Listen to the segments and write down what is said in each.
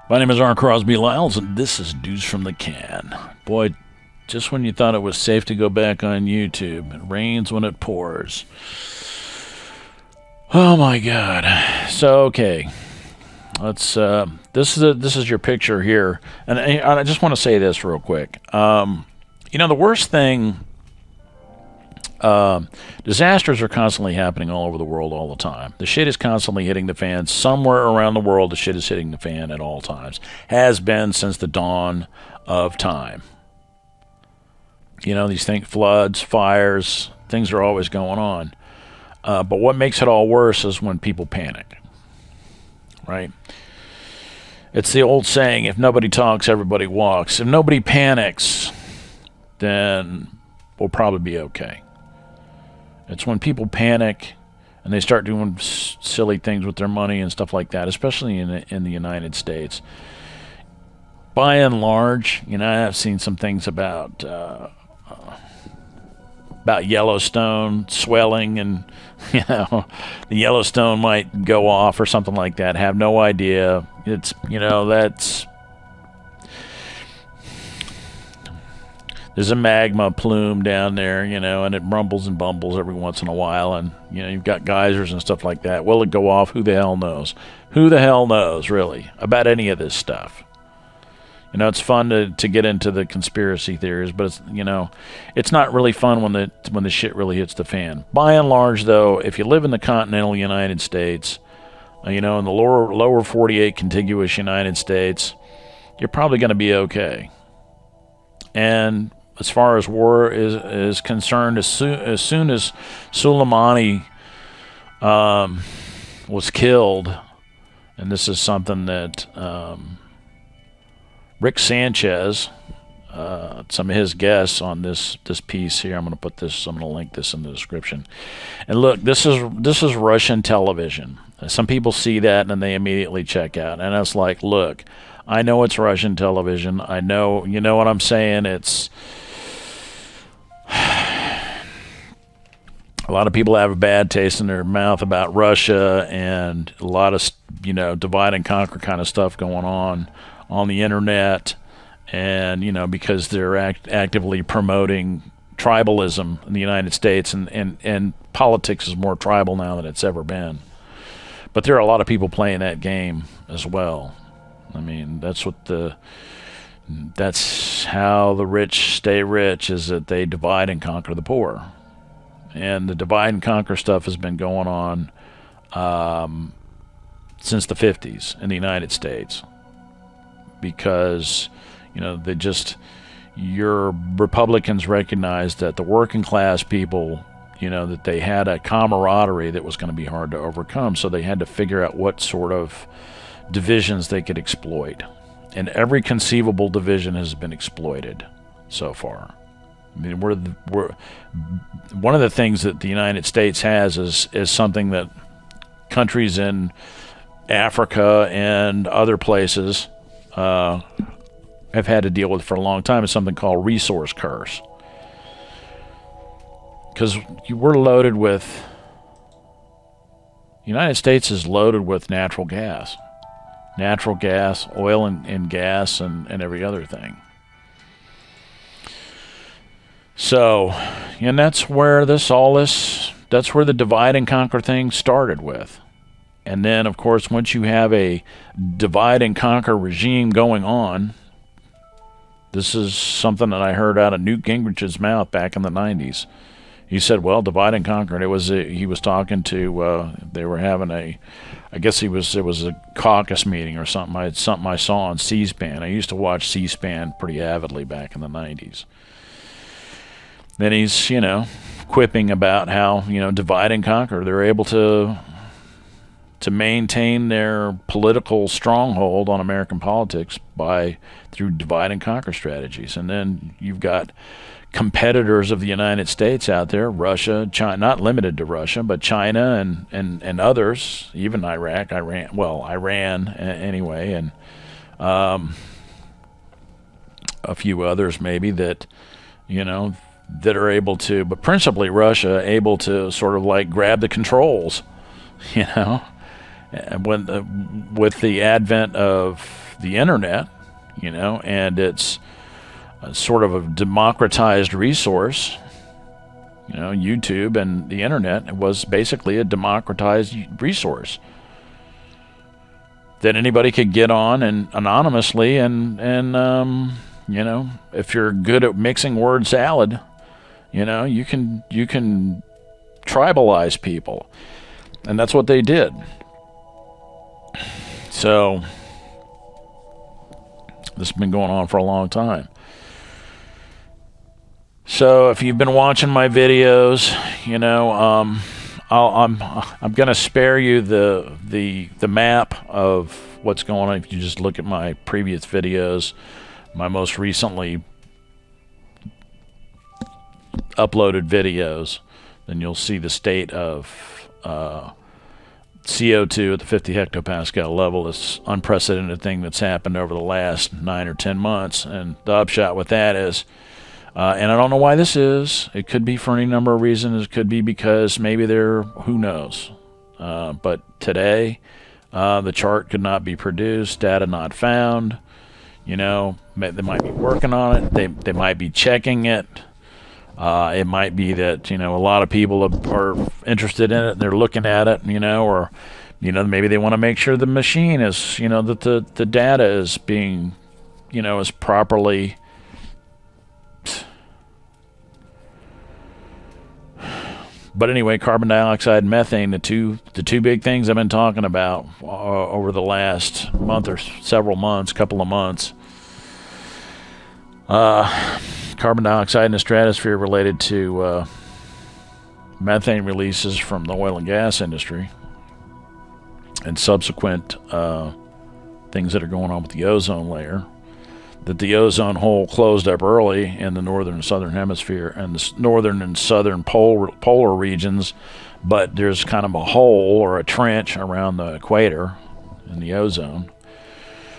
My name is Crosby Lyles, and this is News from the Can. Boy, just when you thought it was safe to go back on YouTube, it rains when it pours. Oh my God! So okay, let's. This is your picture here, and I just want to say this real quick. The worst thing. Disasters are constantly happening all over the world all the time. The shit is constantly hitting the fan. Somewhere around the world, the shit is hitting the fan at all times. Has been since the dawn of time. These things, floods, fires, things are always going on. But what makes it all worse is when people panic. Right? It's the old saying, if nobody talks, everybody walks. If nobody panics, then we'll probably be okay. It's when people panic and they start doing silly things with their money and stuff like that, especially in the United States. By and large, I've seen some things about Yellowstone swelling, and the Yellowstone might go off or something like that. Have no idea. It's that's. There's a magma plume down there, and it rumbles and bumbles every once in a while, and, you've got geysers and stuff like that. Will it go off? Who the hell knows? Who the hell knows, really, about any of this stuff? It's fun to get into the conspiracy theories, but it's not really fun when the shit really hits the fan. By and large, though, if you live in the continental United States, in the lower 48 contiguous United States, you're probably going to be okay. And as far as war is concerned, as soon as Soleimani was killed, and this is something that Rick Sanchez, some of his guests on this piece here, I'm going to link this in the description. And look, this is Russian television. Some people see that and then they immediately check out. And it's like, look, I know it's Russian television. I know, you know what I'm saying? It's a lot of people have a bad taste in their mouth about Russia, and a lot of, divide and conquer kind of stuff going on the internet, and, because they're actively promoting tribalism in the United States, and politics is more tribal now than it's ever been. But there are a lot of people playing that game as well. I mean, that's how the rich stay rich, is that they divide and conquer the poor. And the divide and conquer stuff has been going on since the 50s in the United States. Because, your Republicans recognized that the working class people, that they had a camaraderie that was going to be hard to overcome. So they had to figure out what sort of divisions they could exploit, and every conceivable division has been exploited so far. I mean, we're one of the things that the United States has is something that countries in Africa and other places have had to deal with for a long time. Is something called resource curse, because we're loaded with. The United States is loaded with natural gas, oil and gas, and every other thing. So, and that's where that's where the divide and conquer thing started with. And then, of course, once you have a divide and conquer regime going on, this is something that I heard out of Newt Gingrich's mouth back in the 90s. He said, well, divide and conquer. And he was talking to, they were having it was a caucus meeting or something. Something I saw on C-SPAN. I used to watch C-SPAN pretty avidly back in the 90s. Then he's, quipping about how, divide and conquer. They're able to maintain their political stronghold on American politics through divide and conquer strategies. And then you've got competitors of the United States out there, Russia, China, not limited to Russia, but China and others, even Iran anyway, and a few others maybe that are able to, but principally Russia, able to sort of like grab the controls, with the advent of the internet, you know, and it's sort of a democratized resource. You know, YouTube and the internet was basically a democratized resource that anybody could get on and anonymously and you know, if you're good at mixing word salad, you know, you can tribalize people, and that's what they did. So this has been going on for a long time. So if you've been watching my videos, you know, I'm gonna spare you the map of what's going on. If you just look at my previous videos, my most recently uploaded videos, then you'll see the state of CO2 at the 50 hectopascal level. This unprecedented thing that's happened over the last 9 or 10 months. And the upshot with that is, and I don't know why this is. It could be for any number of reasons. It could be because maybe who knows. But today, the chart could not be produced, data not found. You know, they might be working on it. They might be checking it. It might be that, you know, a lot of people are interested in it and they're looking at it, you know, or, you know, maybe they want to make sure the machine is, you know, that the data is being, you know, is properly. But anyway, carbon dioxide and methane, the two big things I've been talking about over the last month or couple of months. Carbon dioxide in the stratosphere related to methane releases from the oil and gas industry, and subsequent things that are going on with the ozone layer. That the ozone hole closed up early in the northern and southern hemisphere and the northern and southern polar regions, but there's kind of a hole or a trench around the equator in the ozone.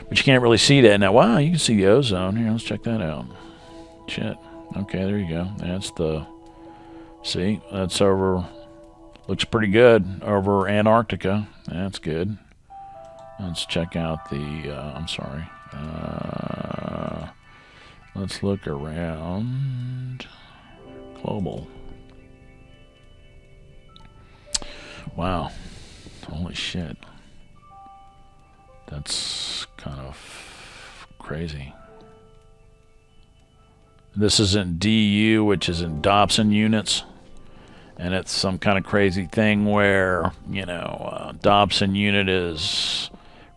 But you can't really see that now. Wow, you can see the ozone. Here, let's check that out. Shit. Okay, there you go. See, that's over, looks pretty good over Antarctica. That's good. Let's check out let's look around global. Wow. Holy shit. That's kind of crazy. This is in DU, which is in Dobson units. And it's some kind of crazy thing where, you know, Dobson unit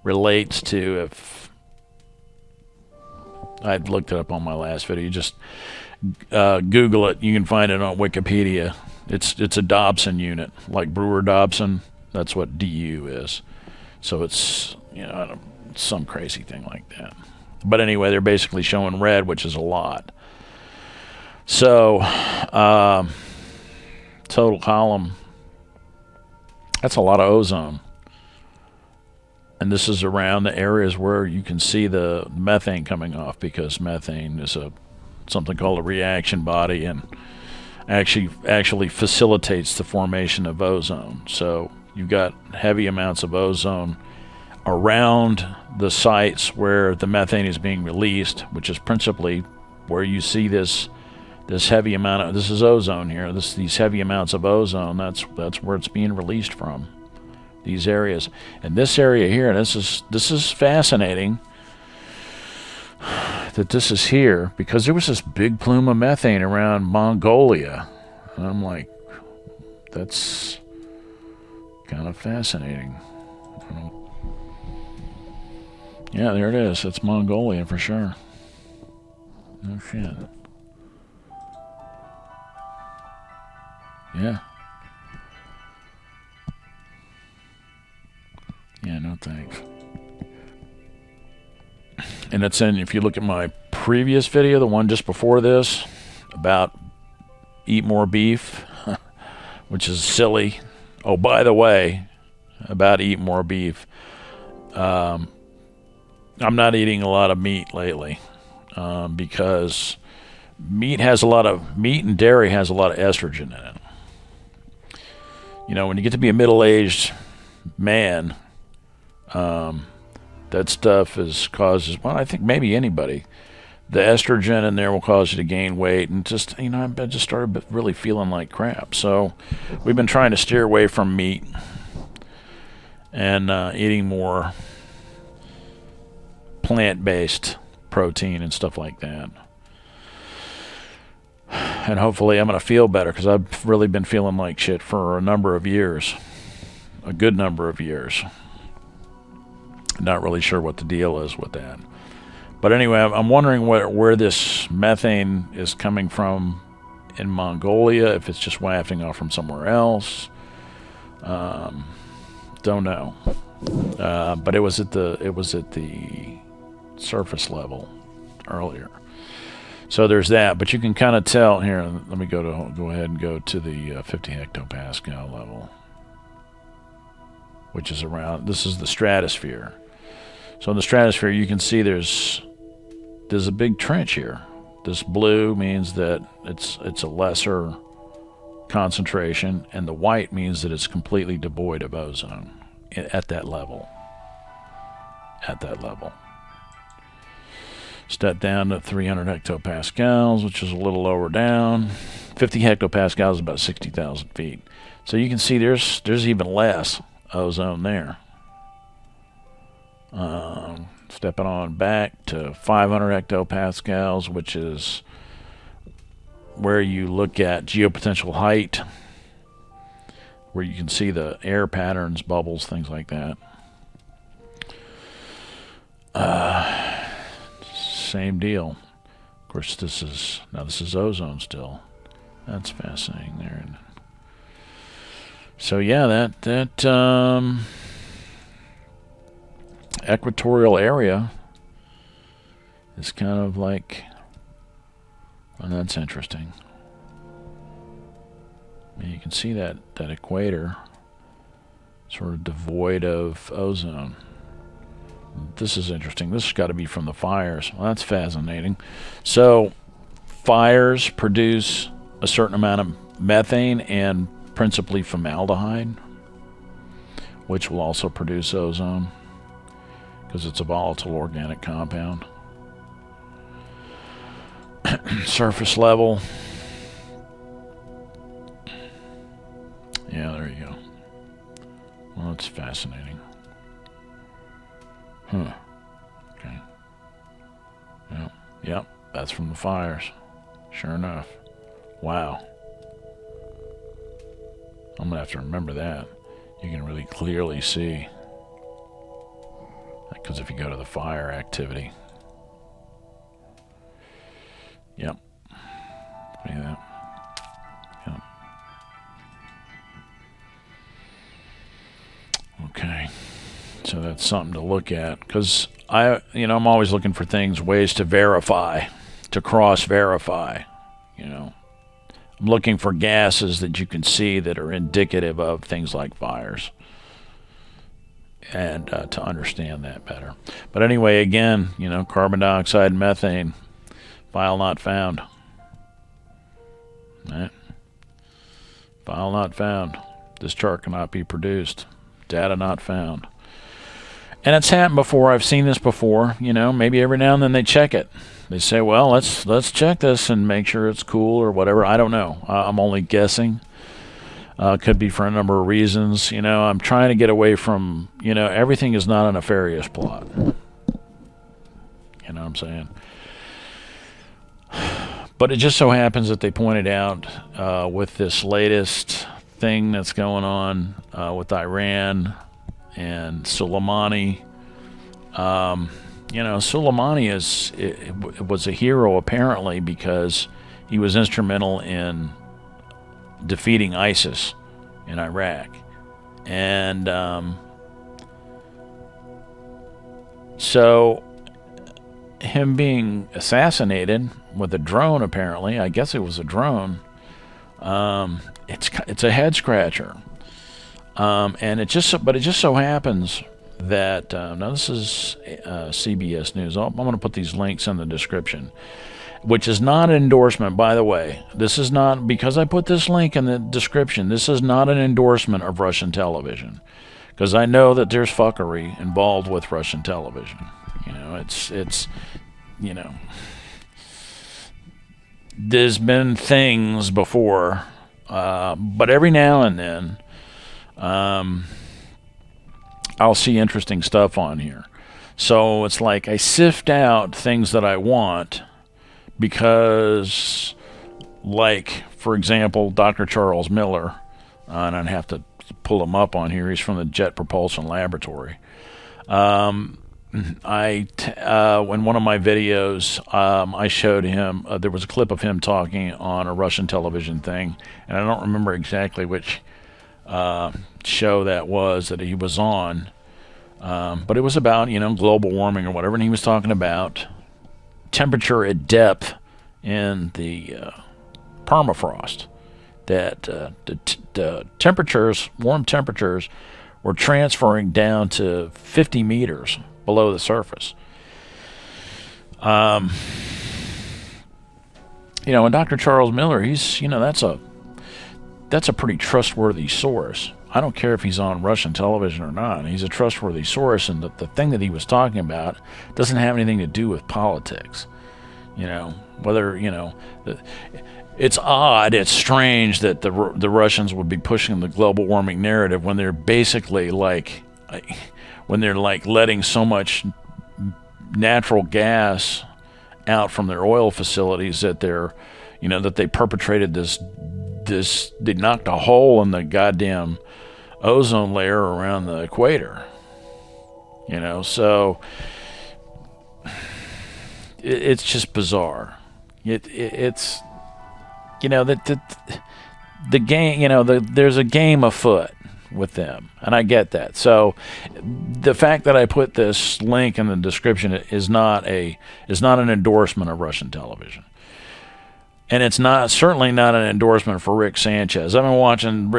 relates to, if I looked it up on my last video, you just Google it. You can find it on Wikipedia. It's a Dobson unit, like Brewer Dobson. That's what DU is. So it's, you know, some crazy thing like that. But anyway, they're basically showing red, which is a lot. So total column, that's a lot of ozone. And this is around the areas where you can see the methane coming off, because methane is something called a reaction body and actually facilitates the formation of ozone. So you've got heavy amounts of ozone around the sites where the methane is being released, which is principally where you see this heavy amount of, this is ozone here, these heavy amounts of ozone, that's where it's being released from. These areas, and this area here, this is fascinating that this is here, because there was this big plume of methane around Mongolia, and I'm like, that's kind of fascinating. Yeah, there it is. It's Mongolia for sure. No shit. Yeah. Yeah, no thanks. And it's in, if you look at my previous video, the one just before this, about eat more beef, which is silly. Oh, by the way, about eat more beef. I'm not eating a lot of meat lately, because meat and dairy has a lot of estrogen in it. You know, when you get to be a middle-aged man, That stuff causes, well, I think maybe anybody. The estrogen in there will cause you to gain weight, and just, I just started really feeling like crap. So we've been trying to steer away from meat and eating more plant-based protein and stuff like that. And hopefully I'm going to feel better, because I've really been feeling like shit for a number of years. A good number of years. Not really sure what the deal is with that. But anyway, I'm wondering where this methane is coming from in Mongolia, if it's just wafting off from somewhere else. Don't know. But it was at the surface level earlier. So there's that. But you can kind of tell here. Let me go ahead and go to the 50 hectopascal level, which is around. This is the stratosphere. So in the stratosphere, you can see there's a big trench here. This blue means that it's a lesser concentration, and the white means that it's completely devoid of ozone at that level. At that level. Step down to 300 hectopascals, which is a little lower down. 50 hectopascals is about 60,000 feet. So you can see there's even less ozone there. Stepping on back to 500 hectopascals, which is where you look at geopotential height, where you can see the air patterns, bubbles, things like that. Same deal. Of course, this is ozone still. That's fascinating there. So yeah, that equatorial area is kind of like, well, that's interesting. And you can see that equator sort of devoid of ozone. This is interesting. This has got to be from the fires. Well, that's fascinating. So fires produce a certain amount of methane and principally formaldehyde, which will also produce ozone, because it's a volatile organic compound. Surface level. Yeah, there you go. Well, that's fascinating. Huh. Okay. Yep, that's from the fires. Sure enough. Wow. I'm going to have to remember that. You can really clearly see. Because if you go to the fire activity. Yep. Look at that. Yep. Okay. So that's something to look at. Because I'm always looking for ways to verify, to cross-verify, I'm looking for gases that you can see that are indicative of things like fires, and to understand that better. But anyway, again, carbon dioxide and methane, file not found. Right? File not found. This chart cannot be produced. Data not found. And it's happened before. I've seen this before. Maybe every now and then they check it. They say, well, let's check this and make sure it's cool or whatever. I don't know. I'm only guessing. Could be for a number of reasons. I'm trying to get away from, everything is not a nefarious plot. You know what I'm saying? But it just so happens that they pointed out with this latest thing that's going on with Iran and Soleimani. Soleimani was a hero apparently because he was instrumental in defeating ISIS in Iraq. And so him being assassinated with a drone, apparently, I guess it was a drone, it's a head scratcher. And it just so happens that now this is CBS News. I'm going to put these links in the description, which is not an endorsement, by the way. This is not, because I put this link in the description, this is not an endorsement of Russian television, because I know that there's fuckery involved with Russian television. You know, it's you know, there's been things before, but every now and then, I'll see interesting stuff on here. So it's like I sift out things that I want because, like, for example, Dr. Charles Miller, and I'd have to pull him up on here. He's from the Jet Propulsion Laboratory. In one of my videos, I showed him, there was a clip of him talking on a Russian television thing, and I don't remember exactly which show that was that he was on, but it was about, you know, global warming or whatever, and he was talking about temperature at depth in the permafrost, that the temperatures, warm temperatures, were transferring down to 50 meters below the surface. You know, and Dr. Charles Miller, he's, you know, that's a pretty trustworthy source. I don't care if he's on Russian television or not. He's a trustworthy source, and the thing that he was talking about doesn't have anything to do with politics. You know, whether, you know, it's odd, it's strange that the Russians would be pushing the global warming narrative when they're basically like, when they're like letting so much natural gas out from their oil facilities that they're, you know, that they perpetrated this, they knocked a hole in the goddamn ozone layer around the equator. You know, so it's just bizarre. It's, you know, the game, you know, there's a game afoot with them, and I get that. So the fact that I put this link in the description is not an endorsement of Russian television, and it's certainly not an endorsement for Rick Sanchez. I've been watching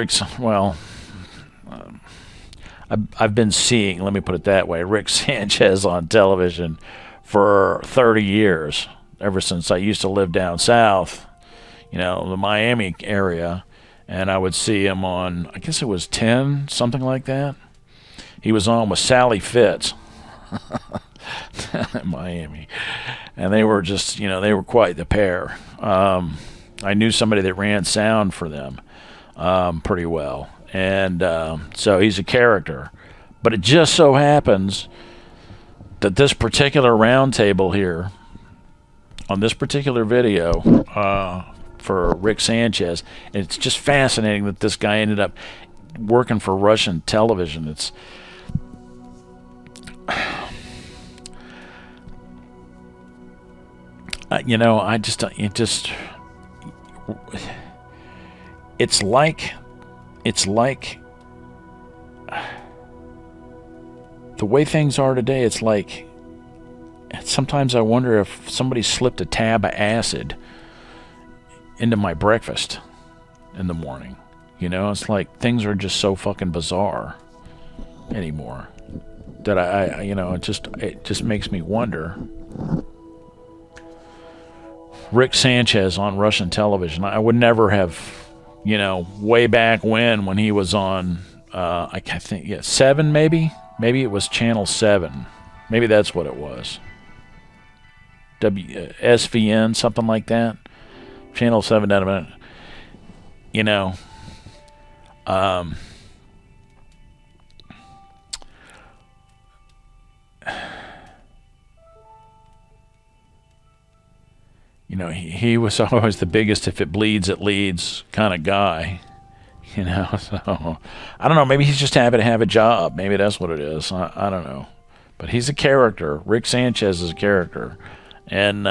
I've been seeing, let me put it that way, Rick Sanchez on television for 30 years, ever since I used to live down south, you know, the Miami area, and I would see him on, I guess it was 10, something like that. He was on with Sally Fitz in Miami, and they were just, you know, they were quite the pair. I knew somebody that ran sound for them pretty well, and so he's a character. But it just so happens that this particular roundtable here, on this particular video, for Rick Sanchez, and it's just fascinating that this guy ended up working for Russian television. It's you know, it's like the way things are today. It's like, sometimes I wonder if somebody slipped a tab of acid into my breakfast in the morning. You know, it's like things are just so fucking bizarre anymore that I you know, it just makes me wonder. Rick Sanchez on Russian television, I would never have, you know, way back when he was on, I think, yeah, 7 maybe it was Channel 7. Maybe that's what it was. SVN, something like that. Channel 7 down a minute. You know, you know, he was always the biggest if it bleeds, it leads kind of guy. You know, so I don't know. Maybe he's just happy to have a job. Maybe that's what it is. I don't know. But he's a character. Rick Sanchez is a character. And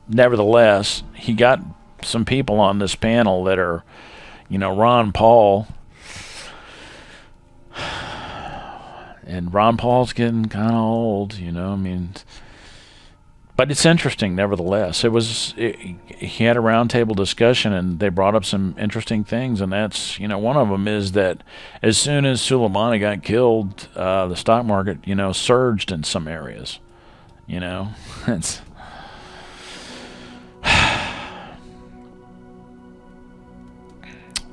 nevertheless, he got some people on this panel that are, you know, Ron Paul. And Ron Paul's getting kind of old, you know. I mean, but it's interesting, nevertheless. He had a roundtable discussion, and they brought up some interesting things, and that's, you know, one of them is that as soon as Soleimani got killed, the stock market, you know, surged in some areas. You know, it's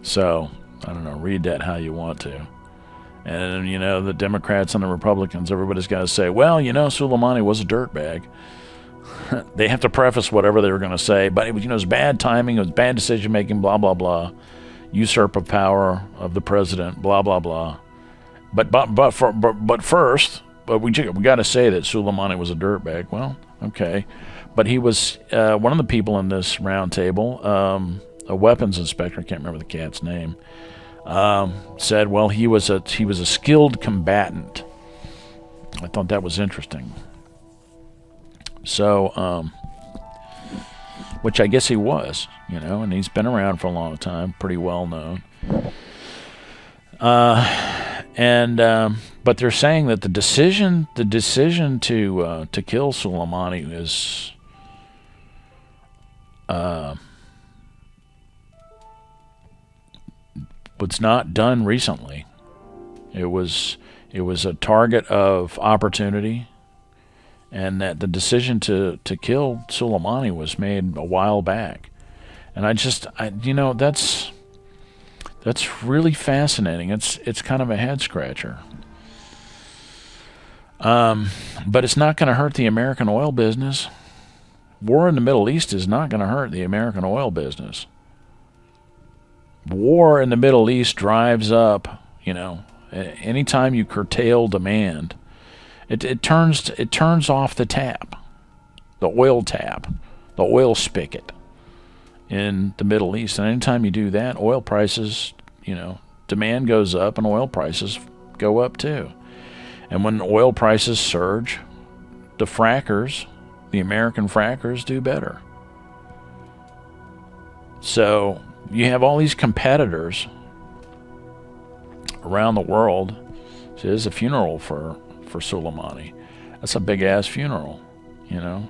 so I don't know, read that how you want to. And, you know, the Democrats and the Republicans, everybody's got to say, well, you know, Soleimani was a dirtbag. They have to preface whatever they were going to say, but it was, you know, it was bad timing, it was bad decision making, blah, blah, blah. Usurp of power of the president, blah, blah, blah. But first, we got to say that Soleimani was a dirtbag. Well, okay. But he was one of the people in this round table, a weapons inspector, I can't remember the cat's name, said, well, he was a skilled combatant. I thought that was interesting. So, which I guess he was, you know, and he's been around for a long time, pretty well known. But they're saying that the decision to kill Soleimani is was not done recently. It was a target of opportunity, and that the decision to kill Soleimani was made a while back. And you know, that's really fascinating. It's kind of a head scratcher. But it's not going to hurt the American oil business. War in the Middle East is not going to hurt the American oil business. War in the Middle East drives up, you know, anytime you curtail demand, it turns off the tap, the oil spigot in the Middle East. And anytime you do that, oil prices, you know, demand goes up and oil prices go up too. And when oil prices surge, the American frackers do better. So you have all these competitors around the world. So there's a funeral for Soleimani. That's a big ass funeral, you know.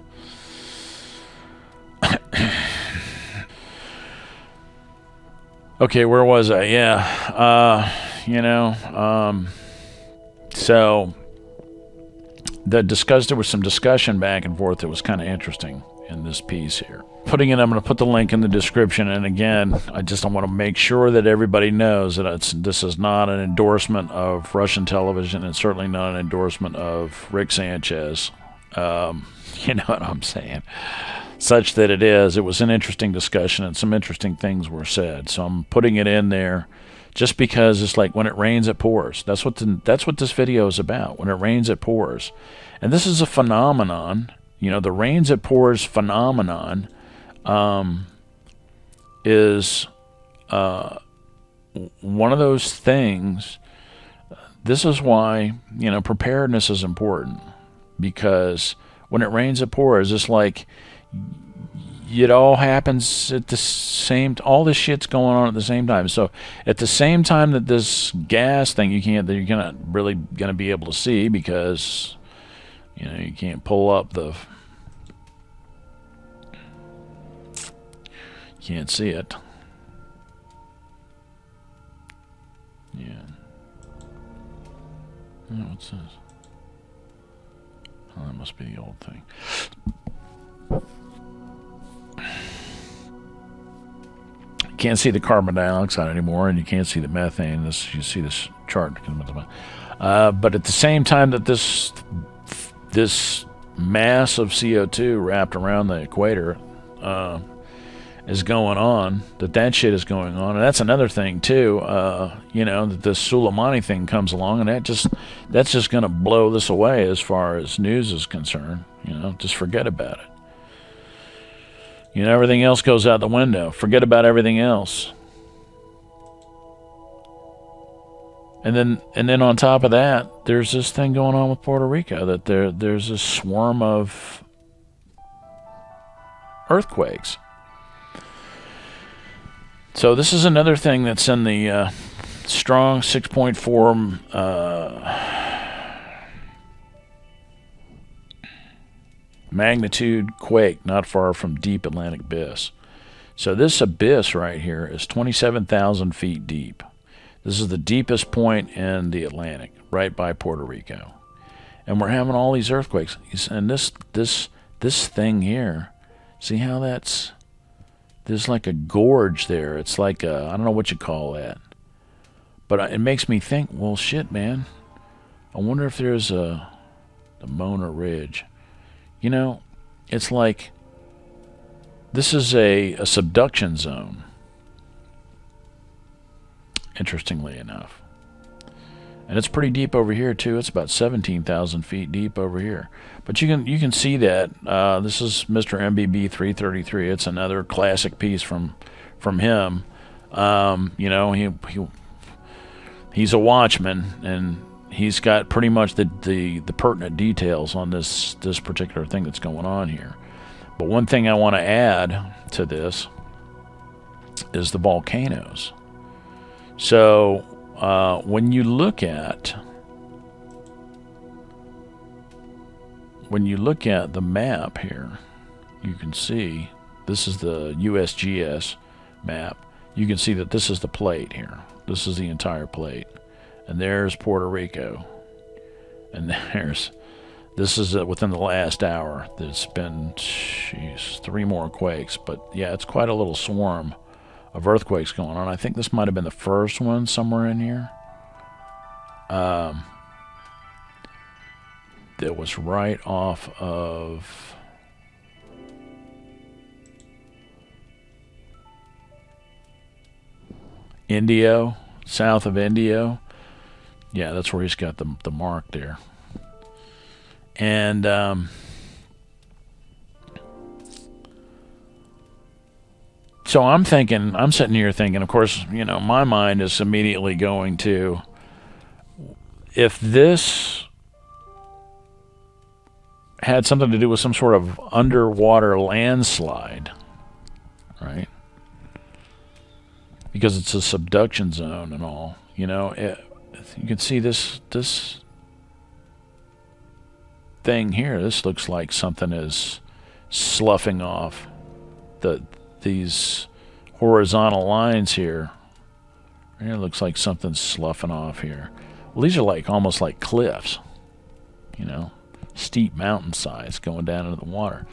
Okay, where was I? Yeah, you know, so there was some discussion back and forth that was kind of interesting in this piece here. I'm going to put the link in the description, and again, I want to make sure that everybody knows that this is not an endorsement of Russian television, and certainly not an endorsement of Rick Sanchez. You know what I'm saying? Such that it was an interesting discussion, and some interesting things were said. So I'm putting it in there just because it's like when it rains, it pours. That's what this video is about. When it rains, it pours. And this is a phenomenon, you know, the rains, it pours phenomenon is one of those things. This is why, you know, preparedness is important, because when it rains, it pours. It's like it all happens at the same. All this shit's going on at the same time. So at the same time that this gas thing, you're not really gonna be able to see, because you know you can't pull up the. Can't see it. Yeah. Oh, what's this? Oh, that must be the old thing. You can't see the carbon dioxide anymore, and you can't see the methane. You see this chart. But at the same time that this mass of CO2 wrapped around the equator is going on, that shit is going on, and that's another thing too. You know, that this Soleimani thing comes along, and that's just going to blow this away as far as news is concerned. You know, just forget about it. You know, everything else goes out the window. Forget about everything else. And then on top of that, there's this thing going on with Puerto Rico, that there's a swarm of earthquakes. So this is another thing that's in the strong 6.4 magnitude quake not far from deep Atlantic abyss. So this abyss right here is 27,000 feet deep. This is the deepest point in the Atlantic, right by Puerto Rico. And we're having all these earthquakes. And this thing here, see how there's like a gorge there. It's like I don't know what you call that. But it makes me think, well, shit, man. I wonder if there's the Mona Ridge. You know, it's like this is a subduction zone, interestingly enough. And it's pretty deep over here, too. It's about 17,000 feet deep over here. But you can see that. This is Mr. MBB 333. It's another classic piece from him. You know, he's a watchman, and he's got pretty much the pertinent details on this particular thing that's going on here. But one thing I want to add to this is the volcanoes. So when you look at the map here, you can see this is the USGS map. You can see that this is the plate here. This is the entire plate. And there's Puerto Rico. And this is within the last hour. There's been, 3 more quakes. But yeah, it's quite a little swarm of earthquakes going on. I think this might have been the first one somewhere in here. That was right off of Indio, south of Indio. Yeah, that's where he's got the mark there. And so I'm sitting here thinking, of course, you know, my mind is immediately going to, if this had something to do with some sort of underwater landslide, right? Because it's a subduction zone and all, you know, you can see this thing here. This looks like something is sloughing off these horizontal lines here. It looks like something's sloughing off here. Well, these are like almost like cliffs, you know, steep mountainsides going down into the water.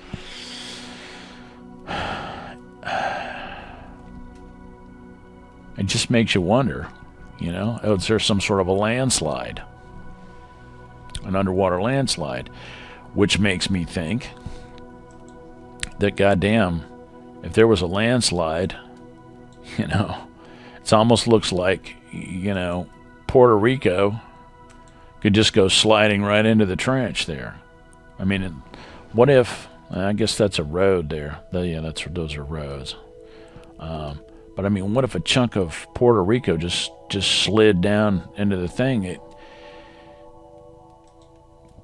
It just makes you wonder, you know, is there some sort of a landslide, an underwater landslide, which makes me think that, goddamn, if there was a landslide, you know, it almost looks like, you know, Puerto Rico could just go sliding right into the trench there. I mean, what if, I guess that's a road there. Yeah, those are roads. But I mean, what if a chunk of Puerto Rico just slid down into the thing?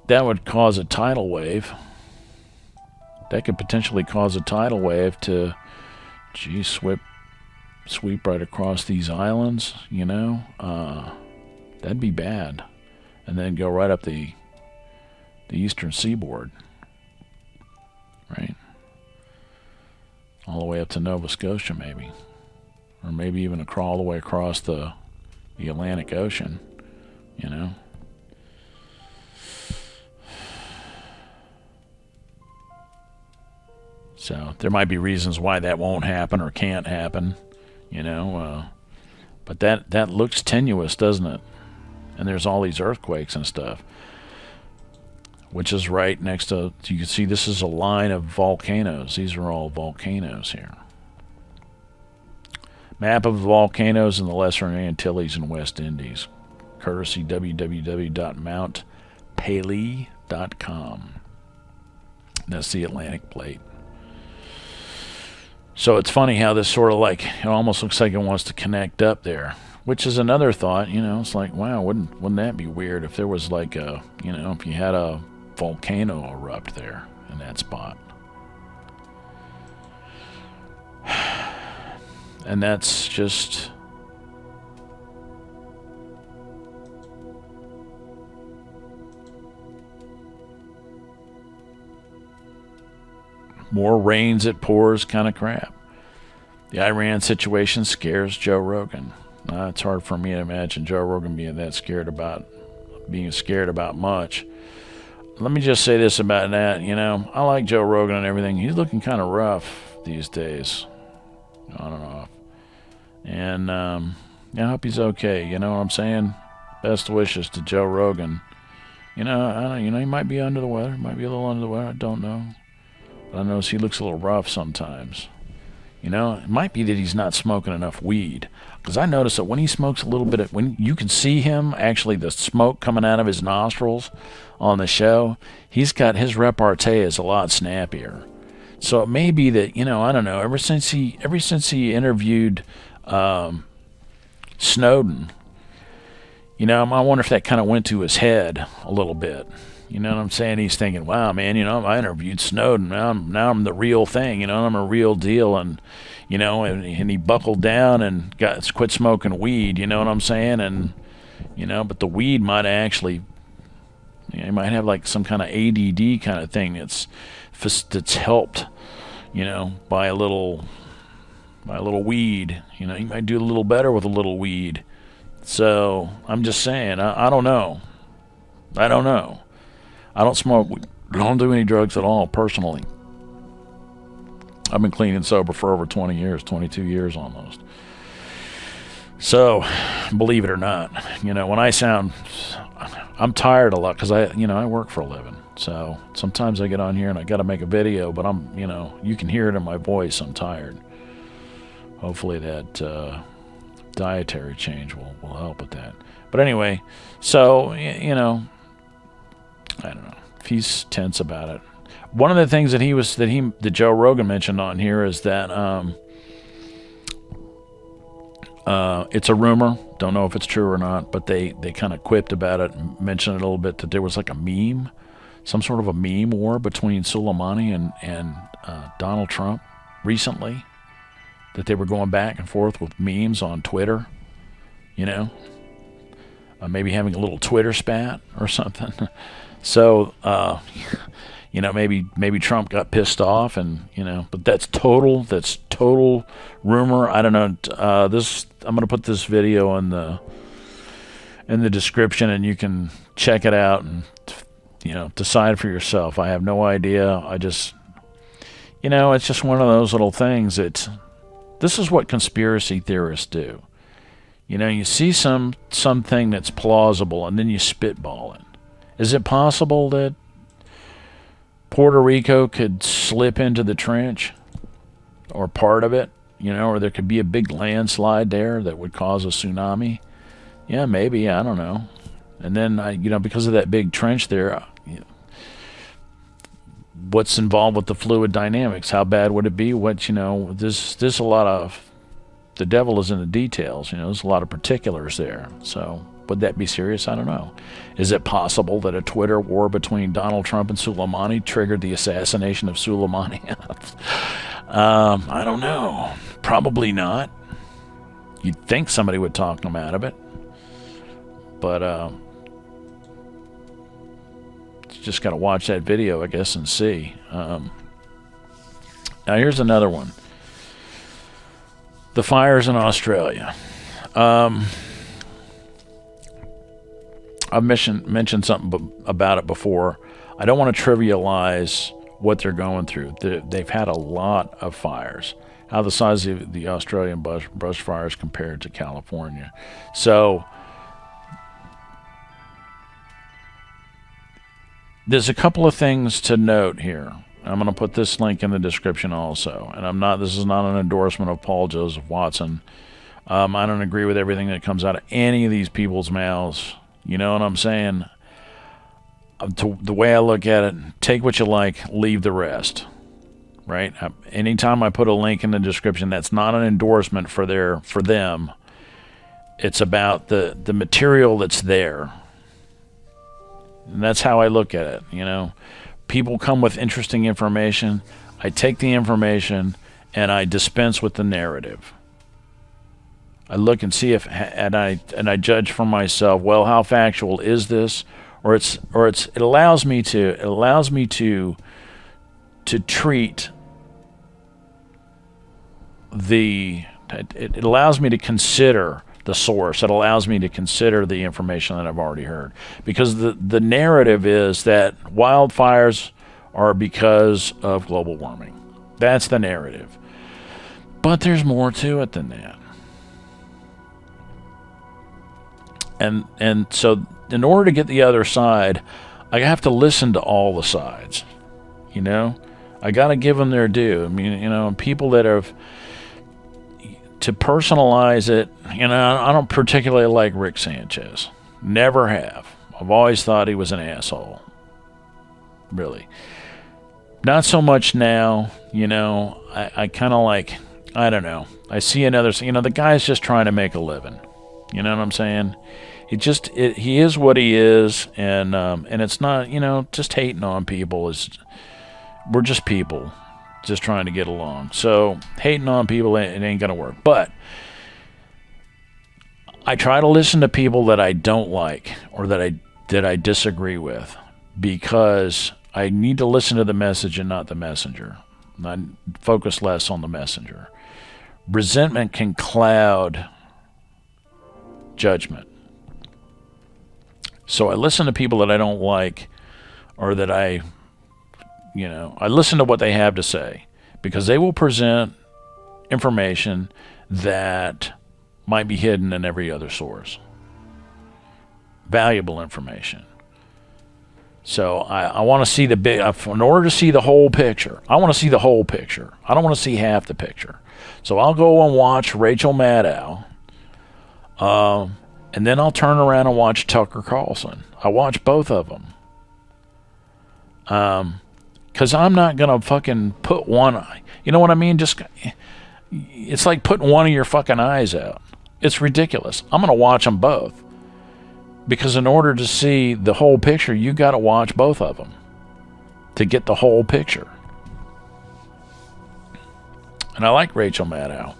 That would cause a tidal wave. That could potentially cause a tidal wave to, sweep right across these islands, you know? That'd be bad. And then go right up the eastern seaboard, right? All the way up to Nova Scotia, maybe. Or maybe even all the way across the Atlantic Ocean, you know? So there might be reasons why that won't happen or can't happen, you know? But that looks tenuous, doesn't it? And there's all these earthquakes and stuff, which is right next to, you can see this is a line of volcanoes. These are all volcanoes here. Map of volcanoes in the Lesser Antilles and West Indies, courtesy www.mountpaley.com. That's the Atlantic Plate. So it's funny how this sort of like, it almost looks like it wants to connect up there, which is another thought, you know, it's like, wow, wouldn't that be weird if there was like a, you know, if you had a volcano erupt there in that spot. And that's just, more rains it pours kind of crap. The Iran situation scares Joe Rogan. It's hard for me to imagine Joe Rogan being scared about much. Let me just say this about that, you know, I like Joe Rogan and everything. He's looking kind of rough these days. On and off. And I hope he's okay. You know what I'm saying? Best wishes to Joe Rogan. You know, I don't, you know, he might be under the weather, might be a little under the weather. I don't know. But I notice he looks a little rough sometimes. You know, it might be that he's not smoking enough weed. Because I notice that when he smokes a little bit of, when you can see him, actually the smoke coming out of his nostrils on the show, he's got, his repartee is a lot snappier. So it may be that, you know, I don't know, ever since he interviewed Snowden, you know, I wonder if that kind of went to his head a little bit. You know what I'm saying? He's thinking, wow, man, you know, I interviewed Snowden. Now I'm the real thing. You know, I'm a real deal. And, you know, and he buckled down and quit smoking weed. You know what I'm saying? And, you know, but the weed might actually, you know, he might have like some kind of ADD kind of thing that's helped, you know, by a little weed. You know, he might do a little better with a little weed. So I'm just saying, I don't know. I don't know. I don't smoke. I don't do any drugs at all, personally. I've been clean and sober for over 20 years, 22 years almost. So, believe it or not, you know, when I'm tired a lot because I work for a living. So sometimes I get on here and I got to make a video, but you know, you can hear it in my voice. I'm tired. Hopefully that dietary change will help with that. But anyway, so, you know, I don't know if he's tense about it. One of the things that Joe Rogan mentioned on here is that it's a rumor. Don't know if it's true or not, but they kind of quipped about it and mentioned it a little bit that there was like a meme, some sort of a meme war between Soleimani and Donald Trump recently, that they were going back and forth with memes on Twitter, you know, maybe having a little Twitter spat or something. So, you know, maybe Trump got pissed off, and you know, but that's total rumor. I don't know. I'm going to put this video in the description, and you can check it out and, you know, decide for yourself. I have no idea. I just, you know, it's just one of those little things. This is what conspiracy theorists do. You know, you see something that's plausible, and then you spitball it. Is it possible that Puerto Rico could slip into the trench, or part of it, you know, or there could be a big landslide there that would cause a tsunami? Yeah, maybe, I don't know. And then, you know, because of that big trench there, you know, what's involved with the fluid dynamics? How bad would it be? What, you know, there's a lot of, the devil is in the details, you know, there's a lot of particulars there. So would that be serious? I don't know. Is it possible that a Twitter war between Donald Trump and Soleimani triggered the assassination of Soleimani? I don't know. Probably not. You'd think somebody would talk them out of it. But just got to watch that video, I guess, and see. Now here's another one. The fires in Australia. I've mentioned something about it before. I don't want to trivialize what they're going through. They've had a lot of fires. How the size of the Australian bushfires compared to California. So there's a couple of things to note here. I'm going to put this link in the description also. And this is not an endorsement of Paul Joseph Watson. I don't agree with everything that comes out of any of these people's mouths. You know what I'm saying? The way I look at it, take what you like, leave the rest. Right? Anytime I put a link in the description, that's not an endorsement for them. It's about the material that's there. And that's how I look at it, you know. People come with interesting information. I take the information and I dispense with the narrative. I look and see and I judge for myself. Well, how factual is this? It allows me to treat it allows me to consider the source. It allows me to consider the information that I've already heard. Because the narrative is that wildfires are because of global warming. That's the narrative. But there's more to it than that. And so in order to get the other side, I have to listen to all the sides. You know, I got to give them their due. I mean, you know, people that have, to personalize it, you know, I don't particularly like Rick Sanchez. Never have. I've always thought he was an asshole. Really. Not so much now, you know. I kind of like, I don't know. I see another, you know, the guy's just trying to make a living. You know what I'm saying? He is what he is, and it's not, you know, just hating on people we're just people, just trying to get along. So hating on people, it ain't gonna work. But I try to listen to people that I don't like or that I disagree with, because I need to listen to the message and not the messenger. I focus less on the messenger. Resentment can cloud judgment. So I listen to people that I don't like, or that I listen to what they have to say, because they will present information that might be hidden in every other source. Valuable information. So I want to see the big, in order to see the whole picture, I want to see the whole picture. I don't want to see half the picture. So I'll go and watch Rachel Maddow, and then I'll turn around and watch Tucker Carlson. I watch both of them. Because I'm not going to fucking put one eye. You know what I mean? It's like putting one of your fucking eyes out. It's ridiculous. I'm going to watch them both. Because in order to see the whole picture, you got to watch both of them to get the whole picture. And I like Rachel Maddow.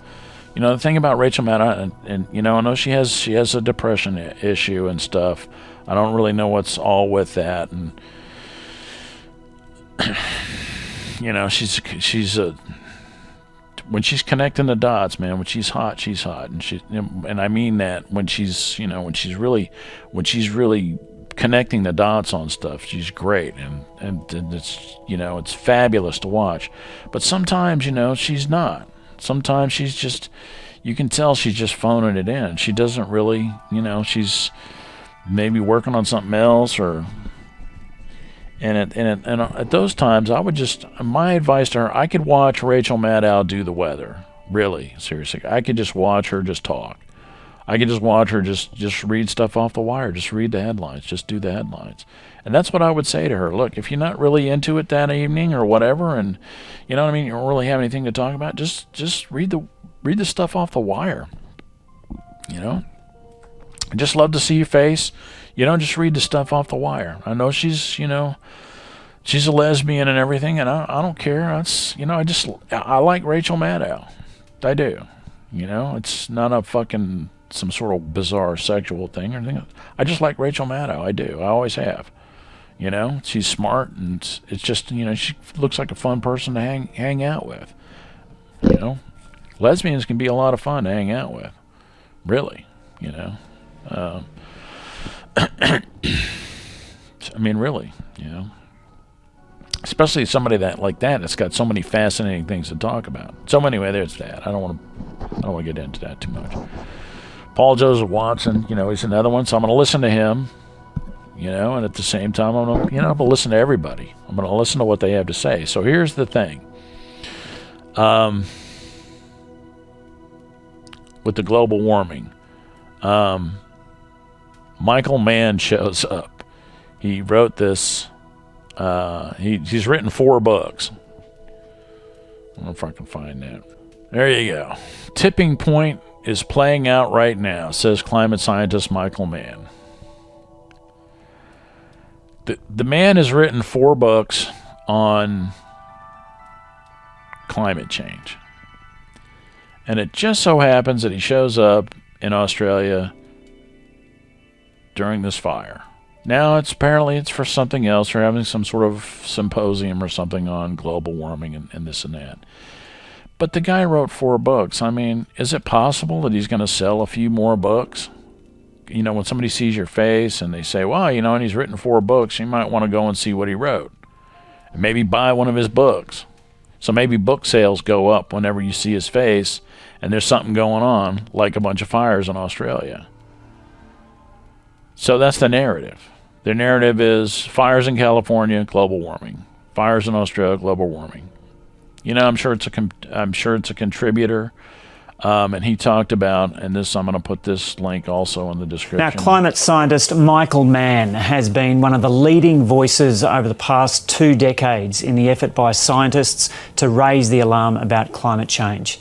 You know, the thing about Rachel Maddow, and you know, I know she has a depression issue and stuff. I don't really know what's all with that, and you know, she's when she's connecting the dots, man. When she's hot, and I mean that when she's really connecting the dots on stuff, she's great, and it's, you know, it's fabulous to watch. But sometimes, you know, she's not. Sometimes she's just, you can tell she's just phoning it in. She doesn't really, you know, she's maybe working on something else, or. And at those times, my advice to her, I could watch Rachel Maddow do the weather. Really, seriously. I could just watch her just talk. I could just watch her just read stuff off the wire. Just read the headlines. Just do the headlines. And that's what I would say to her. Look, if you're not really into it that evening or whatever, and you know what I mean, you don't really have anything to talk about, just read the stuff off the wire. You know? I just love to see your face. You know, just read the stuff off the wire. I know she's a lesbian and everything, and I don't care. That's, you know, I like Rachel Maddow. I do. You know, it's not a fucking some sort of bizarre sexual thing or anything. I just like Rachel Maddow. I do. I always have. You know, she's smart, and it's just, you know, she looks like a fun person to hang out with. You know, lesbians can be a lot of fun to hang out with. Really, you know. I mean, really, you know, especially somebody that's got so many fascinating things to talk about. So anyway, there's that. I don't want to get into that too much. Paul Joseph Watson, you know, he's another one, so I'm going to listen to him, you know, and at the same time, I'm going to listen to everybody. I'm going to listen to what they have to say. So here's the thing. With the global warming, Michael Mann shows up. He wrote this. He's written 4 books. I don't know if I can find that. There you go. Tipping point is playing out right now, says climate scientist Michael Mann. The man has written 4 books on climate change. And it just so happens that he shows up in Australia during this fire. Now it's for something else. They're having some sort of symposium or something on global warming and this and that. But the guy wrote 4 books. I mean, is it possible that he's going to sell a few more books? You know, when somebody sees your face and they say, well, you know, and he's written 4 books, you might want to go and see what he wrote. And maybe buy one of his books. So maybe book sales go up whenever you see his face and there's something going on, like a bunch of fires in Australia. So that's the narrative. The narrative is fires in California, global warming. Fires in Australia, global warming. You know, I'm sure it's a contributor. And he talked about, and this, I'm going to put this link also in the description. Now, climate scientist Michael Mann has been one of the leading voices over the past 2 decades in the effort by scientists to raise the alarm about climate change.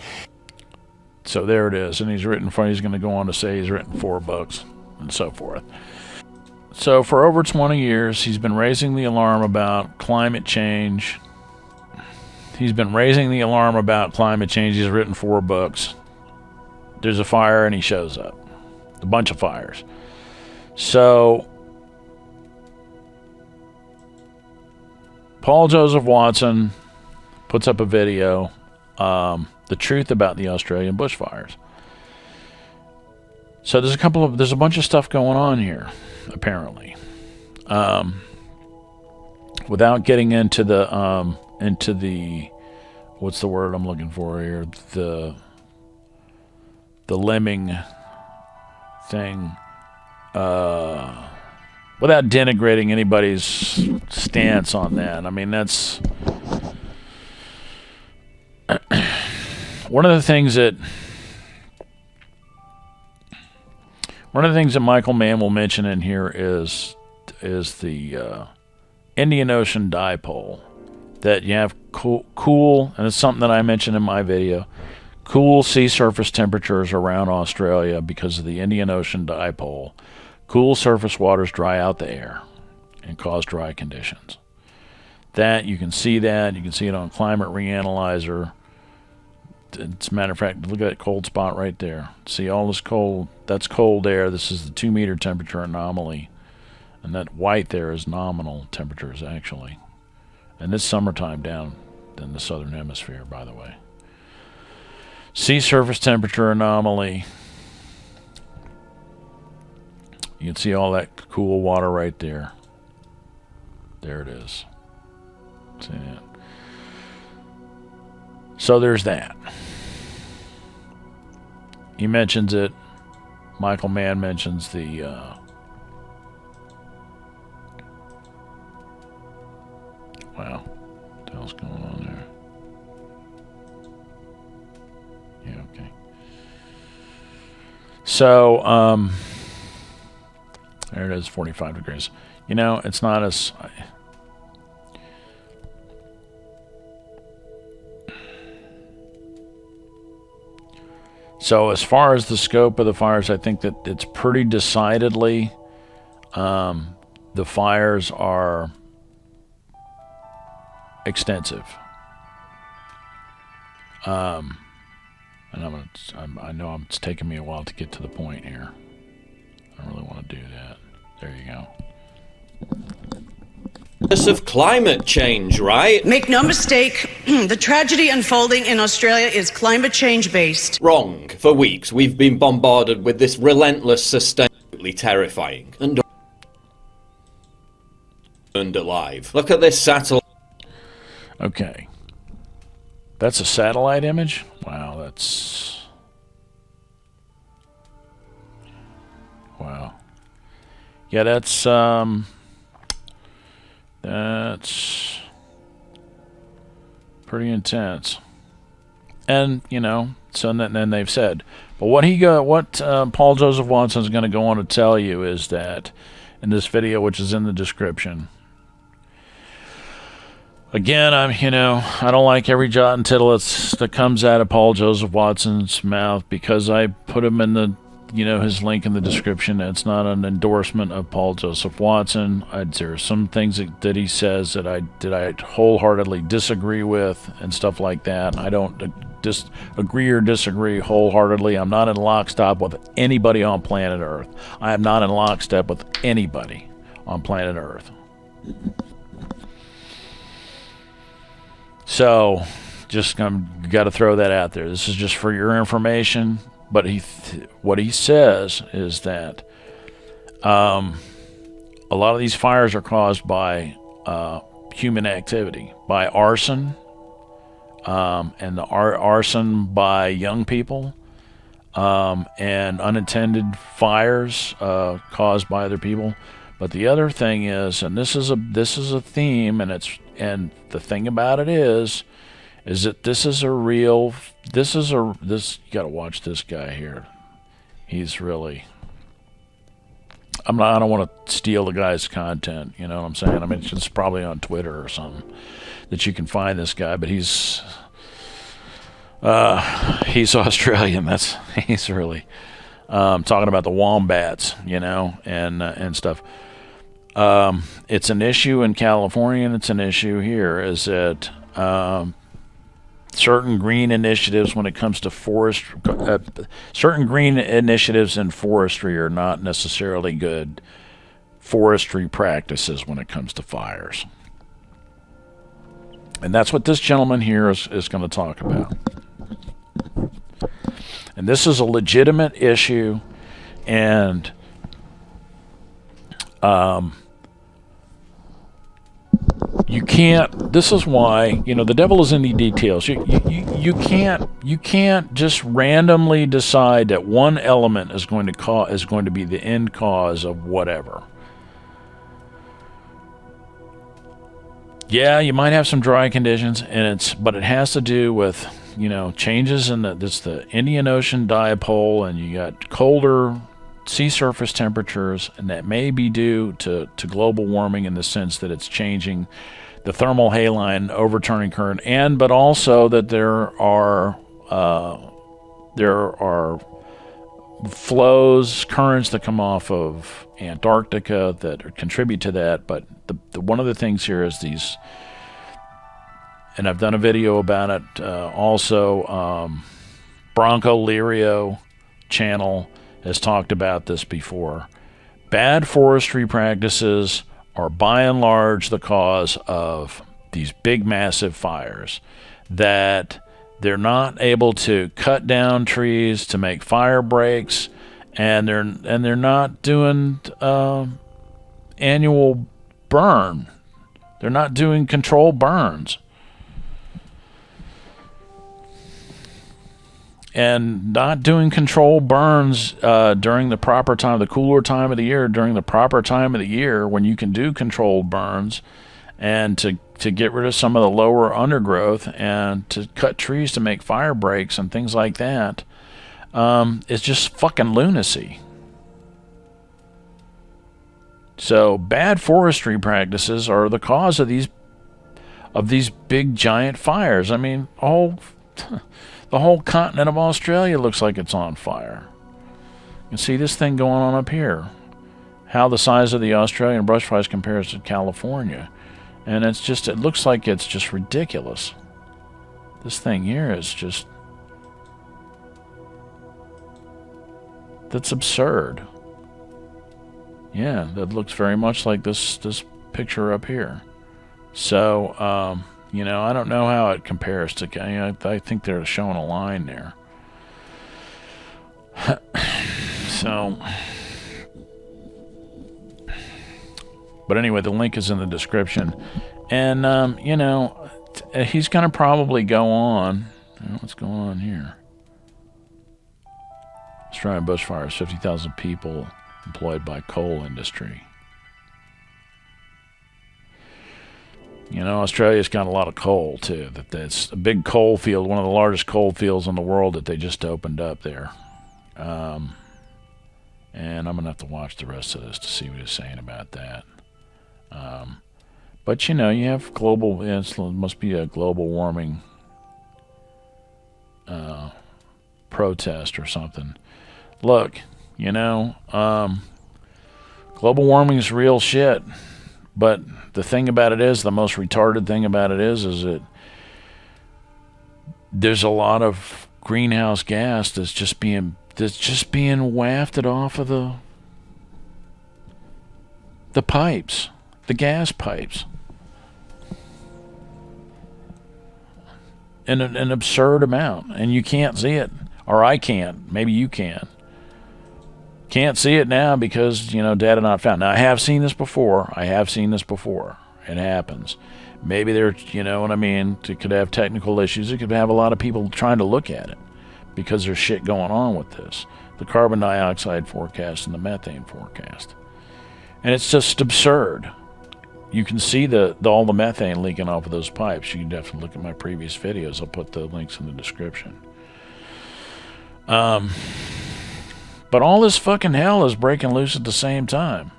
So there it is, and he's going to go on to say he's written 4 books and so forth. So for over 20 years, he's been raising the alarm about climate change. He's been raising the alarm about climate change. He's written 4 books. There's a fire and he shows up. A bunch of fires. So Paul Joseph Watson puts up a video, the truth about the Australian bushfires. So there's a bunch of stuff going on here, apparently. Without getting into the what's the word I'm looking for here? The lemming thing, without denigrating anybody's stance on that. I mean, that's one of the things that Michael Mann will mention in here is the Indian Ocean dipole, that you have cool, and it's something that I mentioned in my video, cool sea surface temperatures around Australia because of the Indian Ocean dipole. Cool surface waters dry out the air and cause dry conditions. That, you can see it on Climate Reanalyzer. As a matter of fact, look at that cold spot right there. See all this cold, that's cold air. This is the 2-meter temperature anomaly. And that white there is nominal temperatures, actually. And it's summertime down in the southern hemisphere, by the way. Sea surface temperature anomaly. You can see all that cool water right there. There it is. See that? So there's that. He mentions it. Michael Mann mentions the wow, what the hell's going on there? Yeah, okay. So, there it is, 45 degrees. You know, it's not as... So as far as the scope of the fires, I think that it's pretty decidedly the fires are extensive. And I know it's taking me a while to get to the point here. I don't really want to do that. There you go. Of climate change, right? Make no mistake, the tragedy unfolding in Australia is climate change based. Wrong. For weeks, we've been bombarded with this relentless, sustainably terrifying and burned alive. Look at this satellite. Okay. That's a satellite image? Wow, that's... Wow. Yeah, that's pretty intense. And, you know, so then they've said. But what Paul Joseph Watson is going to go on to tell you is that in this video, which is in the description, again, I don't like every jot and tittle that comes out of Paul Joseph Watson's mouth because I put him in the, his link in the description. It's not an endorsement of Paul Joseph Watson. There are some things that he says that I wholeheartedly disagree with and stuff like that. I don't agree or disagree wholeheartedly. I'm not in lockstep with anybody on planet Earth. I am not in lockstep with anybody on planet Earth. So, just got to throw that out there. This is just for your information. But what he says is that a lot of these fires are caused by human activity, by arson, and the arson by young people, and unintended fires caused by other people. But the other thing is, and this is a theme, and the thing about it is that you got to watch this guy here. He's really, I don't want to steal the guy's content, you know what I'm saying? I mean, it's probably on Twitter or something that you can find this guy, but he's Australian. He's really talking about the wombats, you know, and stuff. It's an issue in California, and it's an issue here. Is that certain green initiatives when it comes to certain green initiatives in forestry are not necessarily good forestry practices when it comes to fires. And that's what this gentleman here is going to talk about. And this is a legitimate issue, and you can't. This is why, you know, the devil is in the details. You can't just randomly decide that one element is going to be the end cause of whatever. Yeah, you might have some dry conditions, but it has to do with, you know, changes in the Indian Ocean dipole, and you got colder sea surface temperatures, and that may be due to global warming in the sense that it's changing the thermal haline overturning current, but also that there are currents that come off of Antarctica that contribute to that. But one of the things here is these, and I've done a video about it also. Bronco Lirio channel has talked about this before. Bad forestry practices are by and large the cause of these big massive fires, that they're not able to cut down trees to make fire breaks, and they're not doing annual burn. They're not doing controlled burns. And not doing controlled burns during the proper time, the cooler time of the year, during the proper time of the year when you can do controlled burns, and to get rid of some of the lower undergrowth and to cut trees to make fire breaks and things like that, it's just fucking lunacy. So bad forestry practices are the cause of these big giant fires. I mean, the whole continent of Australia looks like it's on fire. You can see this thing going on up here. How the size of the Australian bushfires compares to California. And it looks like it's just ridiculous. This thing here is just, that's absurd. Yeah, that looks very much like this picture up here. So, you know, I don't know how it compares to, you know, I think they're showing a line there. So, but anyway, the link is in the description. And, you know, he's going to probably go on. What's going on here? Australian bushfires, 50,000 people employed by coal industry. You know, Australia's got a lot of coal, too. That's a big coal field, one of the largest coal fields in the world that they just opened up there. And I'm going to have to watch the rest of this to see what he's saying about that. But, you know, you have global, it must be a global warming protest or something. Look, you know, global warming is real shit. But the thing about it is, the most retarded thing about it is that there's a lot of greenhouse gas that's just being wafted off of the pipes, the gas pipes, in an absurd amount, and you can't see it, or I can't. Maybe you can. Can't see it now because, you know, data not found. Now, I have seen this before. It happens. Maybe they're, you know what I mean, it could have technical issues. It could have a lot of people trying to look at it. because there's shit going on with this. The carbon dioxide forecast and the methane forecast. And it's just absurd. You can see all the methane leaking off of those pipes. You can definitely look at my previous videos. I'll put the links in the description. But all this fucking hell is breaking loose at the same time.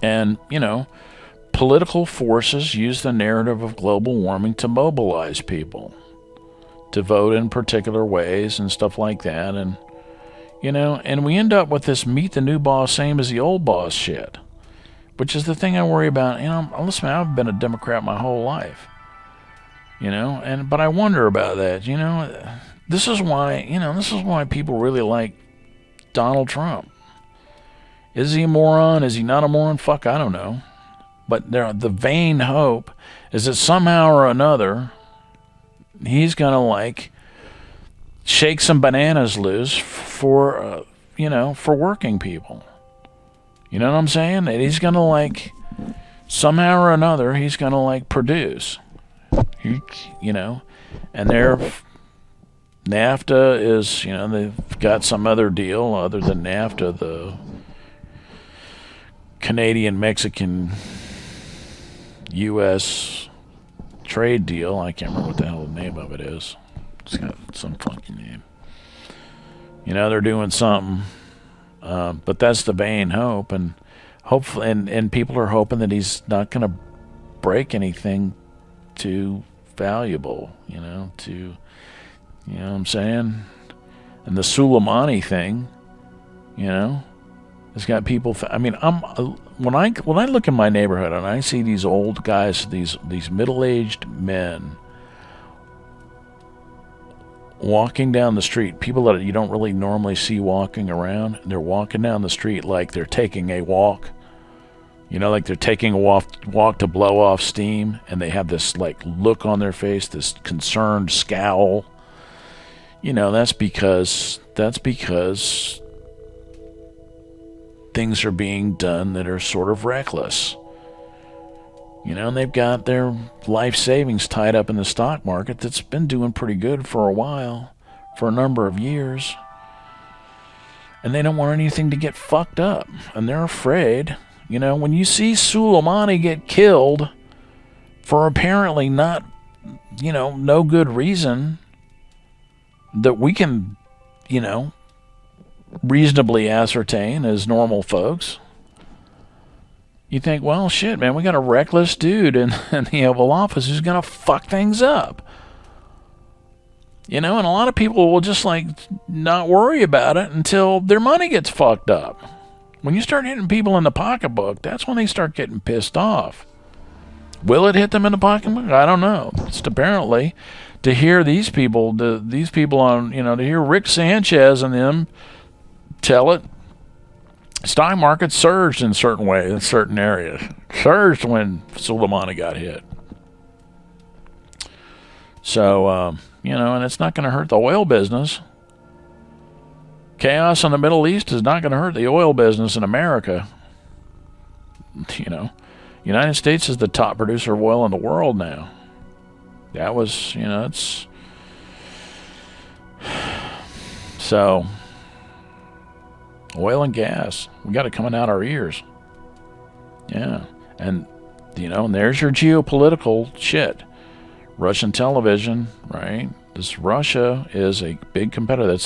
And, you know, political forces use the narrative of global warming to mobilize people to vote in particular ways and stuff like that. And, you know, and we end up with this meet the new boss, same as the old boss shit, which is the thing I worry about. You know, listen, I've been a Democrat my whole life, you know, but I wonder about that. You know, this is why people really like Donald Trump. Is he a moron? Is he not a moron? Fuck, I don't know. But the vain hope is that somehow or another, he's going to, like, shake some bananas loose for working people. You know what I'm saying? That he's going to, like, somehow or another, he's going to, like, produce. You know, and NAFTA is, you know, they've got some other deal other than NAFTA, the Canadian-Mexican U.S. trade deal. I can't remember what the hell the name of it is. It's got some funky name. You know, they're doing something, but that's the vain hope, and hopefully, and people are hoping that he's not going to break anything too valuable. You know what I'm saying? And the Soleimani thing, you know, has got people. I mean, when I look in my neighborhood and I see these old guys, these middle-aged men walking down the street, people that you don't really normally see walking around, they're walking down the street like they're taking a walk. You know, like they're taking a walk to blow off steam, and they have this, like, look on their face, this concerned scowl. You know, that's because things are being done that are sort of reckless. You know, and they've got their life savings tied up in the stock market that's been doing pretty good for a while, for a number of years. And they don't want anything to get fucked up. And they're afraid. You know, when you see Soleimani get killed for apparently not, you know, no good reason that we can, you know, reasonably ascertain as normal folks, you think, well, shit, man, we got a reckless dude in the Oval Office who's going to fuck things up. You know, and a lot of people will just, like, not worry about it until their money gets fucked up. When you start hitting people in the pocketbook, that's when they start getting pissed off. Will it hit them in the pocketbook? I don't know. Just apparently, to hear these people on, you know, to hear Rick Sanchez and them tell it, stock market surged in certain ways, in certain areas. Surged when Soleimani got hit. So, you know, and it's not going to hurt the oil business. Chaos in the Middle East is not going to hurt the oil business in America. You know, United States is the top producer of oil in the world now. That was, you know, it's... So, oil and gas, we got it coming out our ears. Yeah, and, you know, and there's your geopolitical shit. Russian television, right? Russia is a big competitor.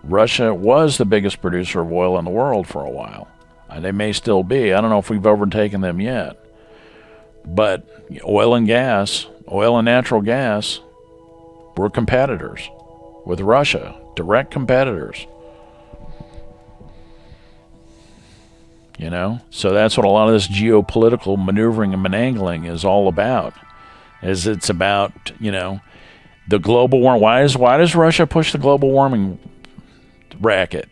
Russia was the biggest producer of oil in the world for a while. They may still be. I don't know if we've overtaken them yet. But oil and natural gas were competitors with Russia, direct competitors. You know? So that's what a lot of this geopolitical maneuvering and menangling is all about. It's about, you know, the global warming. Why does Russia push the global warming racket?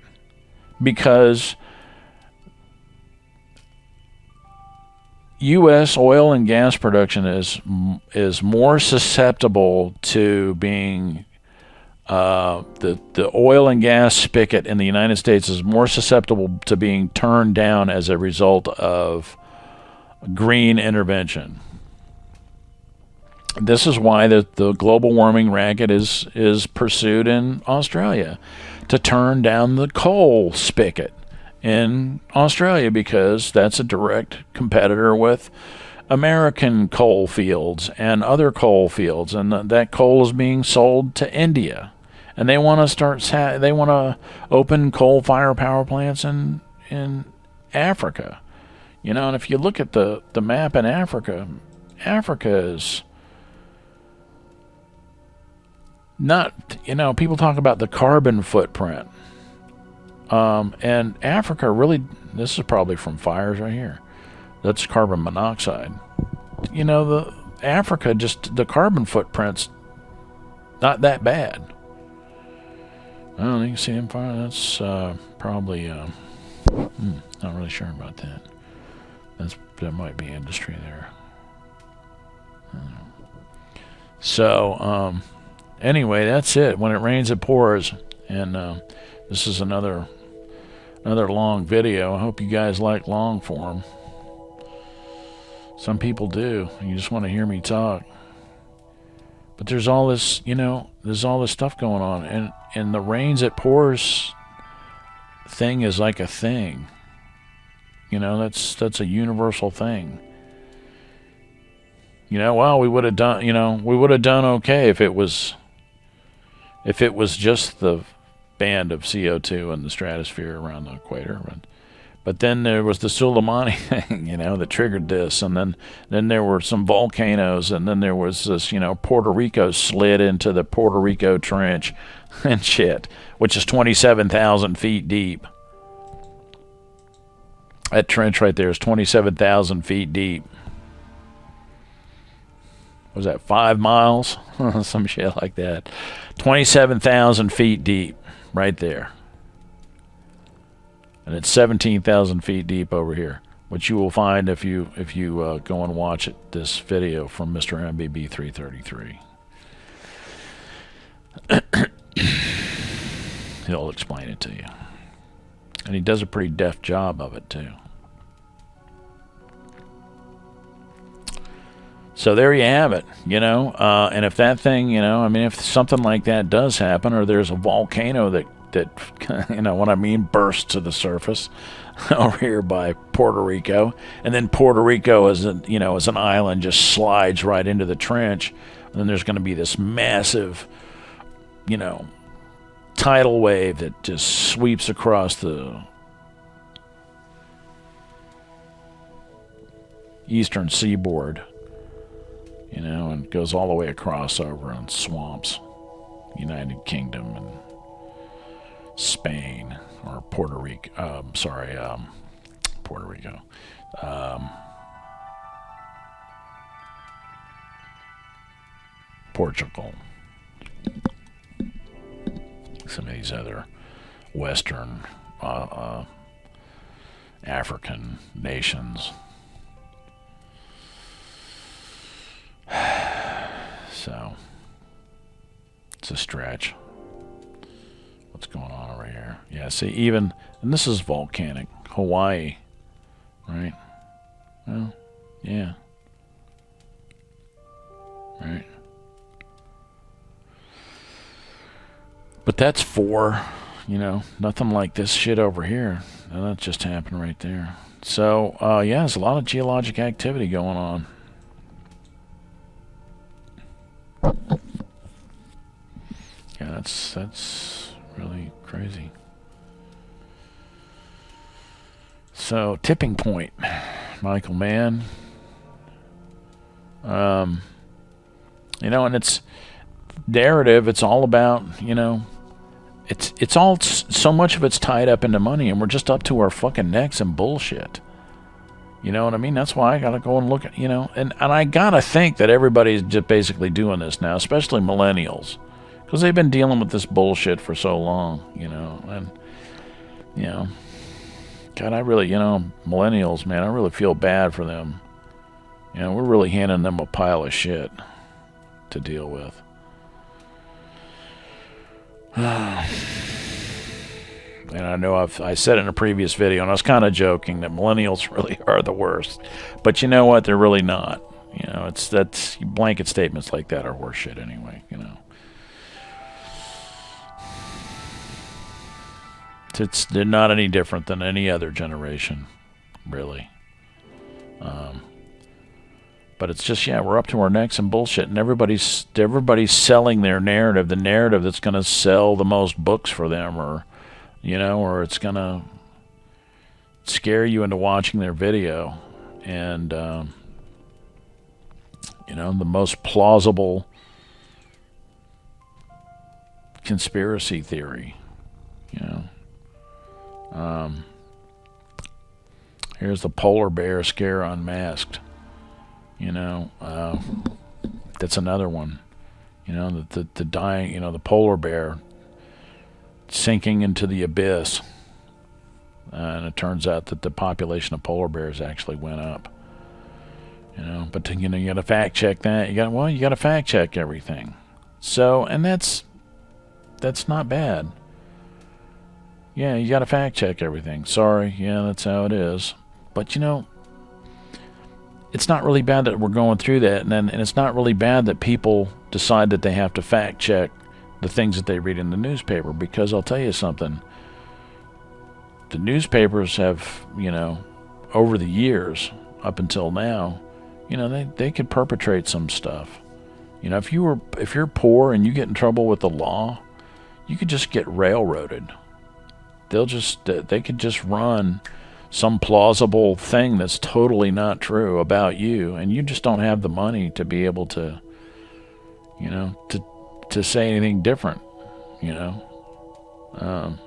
Because U.S. oil and gas production is more susceptible to being the oil and gas spigot in the United States is more susceptible to being turned down as a result of green intervention. This is why the global warming racket is pursued in Australia, to turn down the coal spigot in Australia, because that's a direct competitor with American coal fields and other coal fields, and that coal is being sold to India, and they want to open coal-fired power plants in Africa, And if you look at the map in Africa, Africa is not, people talk about the carbon footprint. And Africa really, this is probably from fires right here. That's carbon monoxide. Africa, just the carbon footprint's not that bad. Oh, you can see them fire. That's probably, not really sure about that. That might be industry there. So, anyway, that's it. When it rains, it pours. And this is another long video. I hope you guys like long form. Some people do. You just want to hear me talk. But there's all this, there's all this stuff going on. And the rains, it pours thing is like a thing. That's a universal thing. Well, we would have done okay if it was just the band of CO2 in the stratosphere around the equator. But then there was the Soleimani thing, that triggered this, and then there were some volcanoes, and then there was this, Puerto Rico slid into the Puerto Rico Trench and shit, which is 27,000 feet deep. That trench right there is 27,000 feet deep. Was that 5 miles? Some shit like that. 27,000 feet deep right there. And it's 17,000 feet deep over here, which you will find if you go and watch this video from Mr. MBB 333. He'll explain it to you. And he does a pretty deft job of it, too. So there you have it, and if that thing, if something like that does happen, or there's a volcano that bursts to the surface over here by Puerto Rico, and then Puerto Rico as an island just slides right into the trench, and then there's going to be this massive, tidal wave that just sweeps across the eastern seaboard, and goes all the way across over and swamps United Kingdom and Spain, or Puerto Rico. Puerto Rico. Portugal. Some of these other Western African nations. So, it's a stretch. What's going on over here? Yeah, see, and this is volcanic. Hawaii, right? Well, yeah. Right. But that's nothing like this shit over here. And that just happened right there. So, there's a lot of geologic activity going on. Yeah, that's really crazy. So, tipping point, Michael Mann. And it's narrative. It's all about, it's all, so much of it's tied up into money, and we're just up to our fucking necks in bullshit. You know what I mean? That's why I gotta go and look at, and I gotta think that everybody's just basically doing this now, especially millennials, because they've been dealing with this bullshit for so long, and, God, I really, millennials, man, I really feel bad for them. We're really handing them a pile of shit to deal with. And I know I said in a previous video, and I was kind of joking, that millennials really are the worst. But you know what? They're really not. You know, that's blanket statements like that are horseshit anyway. You know, they're not any different than any other generation, really. But it's just, yeah, we're up to our necks in bullshit, and everybody's selling their narrative, the narrative that's going to sell the most books for them, or, you know, or it's going to scare you into watching their video, and you know, the most plausible conspiracy theory, you know. Here's the polar bear scare unmasked. You know, that's another one. You know, the dying, you know, the polar bear sinking into the abyss. And it turns out that the population of polar bears actually went up. You know, but you know, you got to fact check that. You got to fact check everything. So, and that's not bad. Yeah, you got to fact check everything. Sorry, yeah, that's how it is. But you know, it's not really bad that we're going through that, and it's not really bad that people decide that they have to fact check the things that they read in the newspaper, because I'll tell you something. The newspapers have, you know, over the years up until now, you know, they could perpetrate some stuff. You know, if you're poor and you get in trouble with the law, you could just get railroaded. They could just run some plausible thing that's totally not true about you, and you just don't have the money to be able to, you know, to say anything different. You know,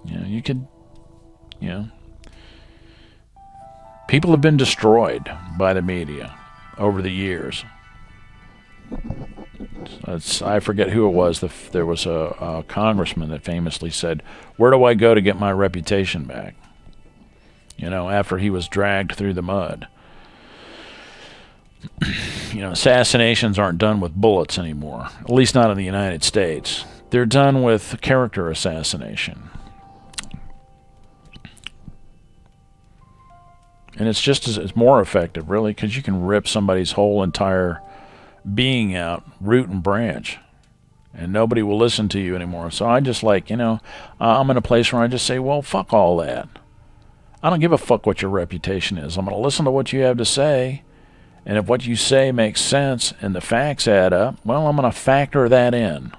you could, you know, people have been destroyed by the media over the years. I forget who it was. There was a congressman that famously said, "Where do I go to get my reputation back?" You know, after he was dragged through the mud. You know, assassinations aren't done with bullets anymore, at least not in the United States. They're done with character assassination. And it's more effective, really, because you can rip somebody's whole entire being out, root and branch, and nobody will listen to you anymore. So I just like, you know, I'm in a place where I just say, well, fuck all that. I don't give a fuck what your reputation is. I'm going to listen to what you have to say, and if what you say makes sense and the facts add up, well, I'm going to factor that in.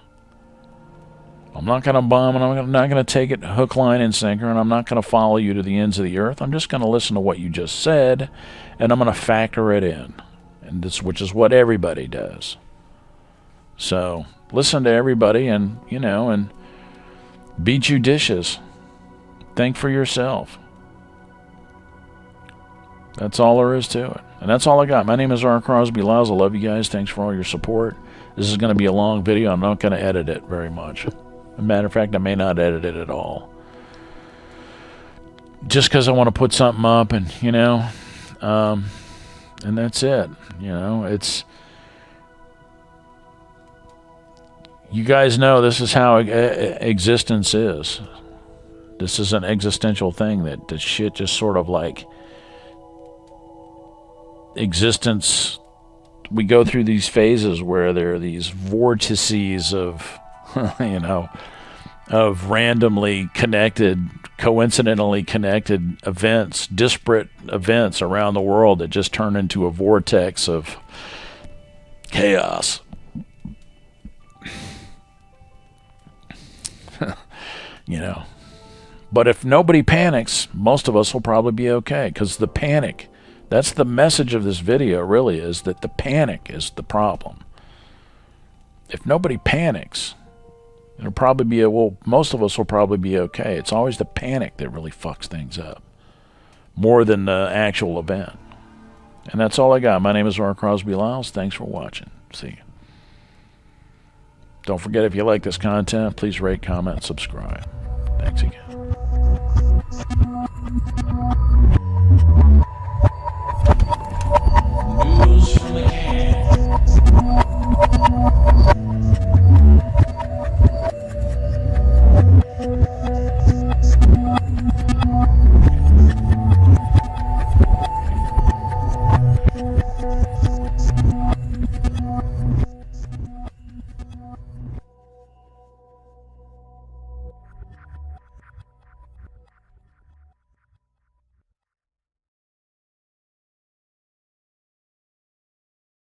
I'm not going to bomb, and I'm not going to take it hook, line, and sinker, and I'm not going to follow you to the ends of the earth. I'm just going to listen to what you just said, and I'm going to factor it in, which is what everybody does. So listen to everybody, and, you know, and be judicious. Think for yourself. That's all there is to it. And that's all I got. My name is Crosby Lyles. I love you guys. Thanks for all your support. This is going to be a long video. I'm not going to edit it very much. As a matter of fact, I may not edit it at all. Just because I want to put something up, and, you know, and that's it. You know, it's... You guys know this is how existence is. This is an existential thing that shit just sort of like... Existence, we go through these phases where there are these vortices of, you know, of randomly connected, coincidentally connected events, disparate events around the world that just turn into a vortex of chaos. You know, but if nobody panics, most of us will probably be okay, because the panic... That's the message of this video, really, is that the panic is the problem. If nobody panics, it'll probably be most of us will probably be okay. It's always the panic that really fucks things up, more than the actual event. And that's all I got. My name is Crosby Lyles. Thanks for watching. See you. Don't forget, if you like this content, please rate, comment, subscribe. Thanks again.